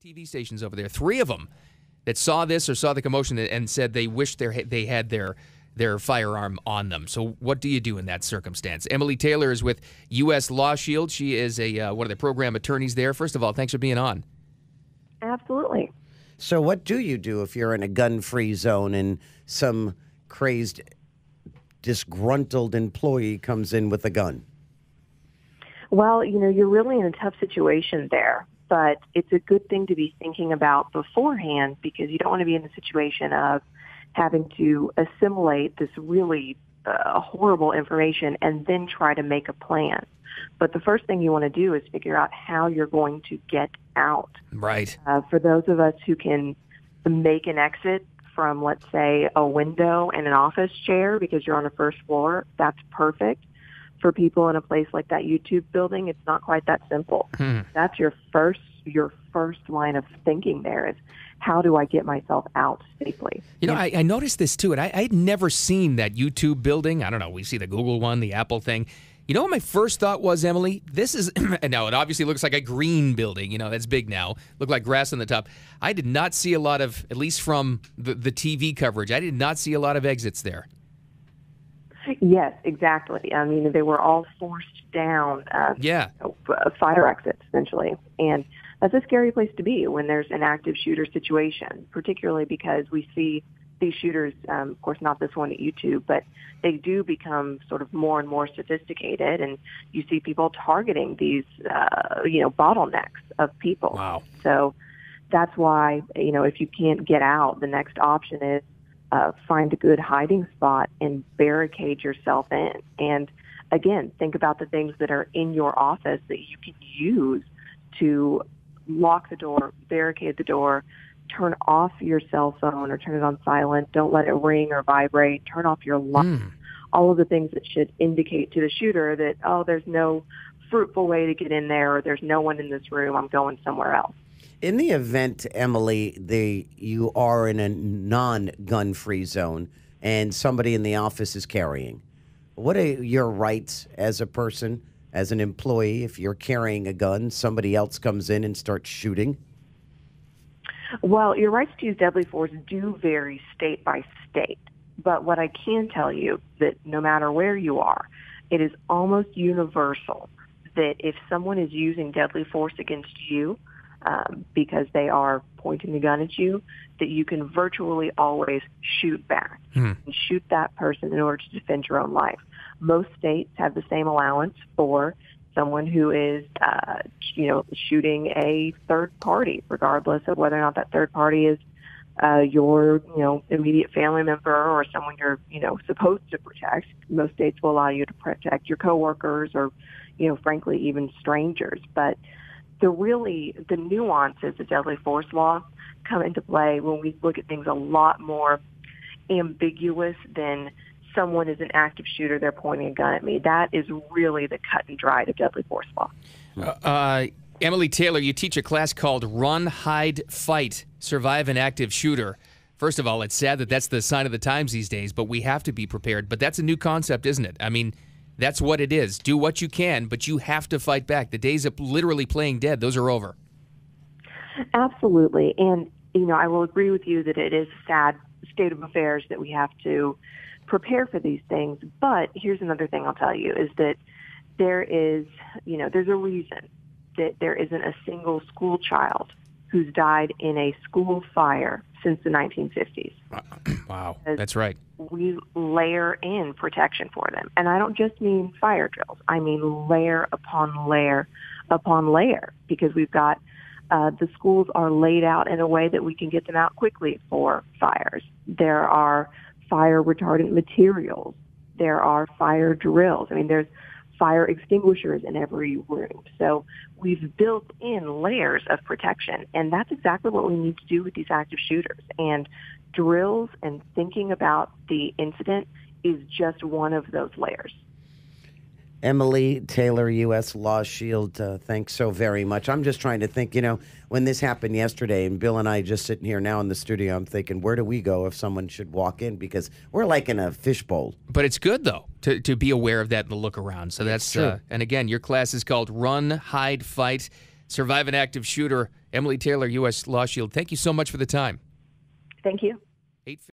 TV stations over there, 3 of them that saw this or saw the commotion and said they wished they had their firearm on them. So what do you do in that circumstance? Emily Taylor is with U.S. Law Shield. She is one of the program attorneys there. First of all, thanks for being on. Absolutely. So what do you do if you're in a gun-free zone and some crazed, disgruntled employee comes in with a gun? Well, you're really in a tough situation there, but it's a good thing to be thinking about beforehand because you don't want to be in the situation of having to assimilate this really horrible information and then try to make a plan. But the first thing you want to do is figure out how you're going to get out. Right. For those of us who can make an exit from, let's say, a window and an office chair because you're on the first floor, that's perfect. For people in a place like that YouTube building, it's not quite that simple. That's your first line of thinking there is, how do I get myself out safely? I noticed this too, and I'd never seen that YouTube building. I don't know, we see the Google one, the Apple thing. You know what my first thought was, Emily? This is, and now it obviously looks like a green building, that's big now, look like grass on the top. I did not see a lot of, at least from the TV coverage, I did not see a lot of exits there. Yes, exactly. I mean, they were all forced down fire exits, essentially. And that's a scary place to be when there's an active shooter situation, particularly because we see these shooters, of course, not this one at YouTube, but they do become sort of more and more sophisticated, and you see people targeting these, bottlenecks of people. Wow. So that's why, if you can't get out, the next option is find a good hiding spot and barricade yourself in. And again, think about the things that are in your office that you can use to lock the door, barricade the door, turn off your cell phone or turn it on silent. Don't let it ring or vibrate. Turn off your light. All of the things that should indicate to the shooter that, there's no fruitful way to get in there, or there's no one in this room, I'm going somewhere else. In the event, Emily, you are in a non-gun-free zone and somebody in the office is carrying, what are your rights as a person, as an employee, if you're carrying a gun, somebody else comes in and starts shooting? Well, your rights to use deadly force do vary state by state. But what I can tell you that no matter where you are, it is almost universal that if someone is using deadly force against you, because they are pointing the gun at you, that you can virtually always shoot back and shoot that person in order to defend your own life. Most states have the same allowance for someone who is, shooting a third party, regardless of whether or not that third party is your, immediate family member or someone you're, supposed to protect. Most states will allow you to protect your coworkers or, frankly, even strangers. But the nuances of deadly force law come into play when we look at things a lot more ambiguous than someone is an active shooter, they're pointing a gun at me. That is really the cut and dried of deadly force law. Emily Taylor, you teach a class called Run, Hide, Fight, Survive an Active Shooter. First of all, it's sad that that's the sign of the times these days, but we have to be prepared. But that's a new concept, isn't it? I mean, that's what it is. Do what you can, but you have to fight back. The days of literally playing dead, those are over. Absolutely. And, I will agree with you that it is a sad state of affairs that we have to prepare for these things. But here's another thing I'll tell you is that there is, there's a reason that there isn't a single school child who's died in a school fire since the 1950s. Wow, that's right. We layer in protection for them. And I don't just mean fire drills. I mean layer upon layer upon layer, because we've got the schools are laid out in a way that we can get them out quickly for fires. There are fire retardant materials. There are fire drills. I mean, there's fire extinguishers in every room. So we've built in layers of protection, and that's exactly what we need to do with these active shooters. And drills and thinking about the incident is just one of those layers. Emily Taylor, U.S. Law Shield, thanks so very much. I'm just trying to think, when this happened yesterday, and Bill and I just sitting here now in the studio, I'm thinking, where do we go if someone should walk in? Because we're like in a fishbowl. But it's good, though, to be aware of that and look around. So that's, and again, your class is called Run, Hide, Fight, Survive an Active Shooter. Emily Taylor, U.S. Law Shield, thank you so much for the time. Thank you.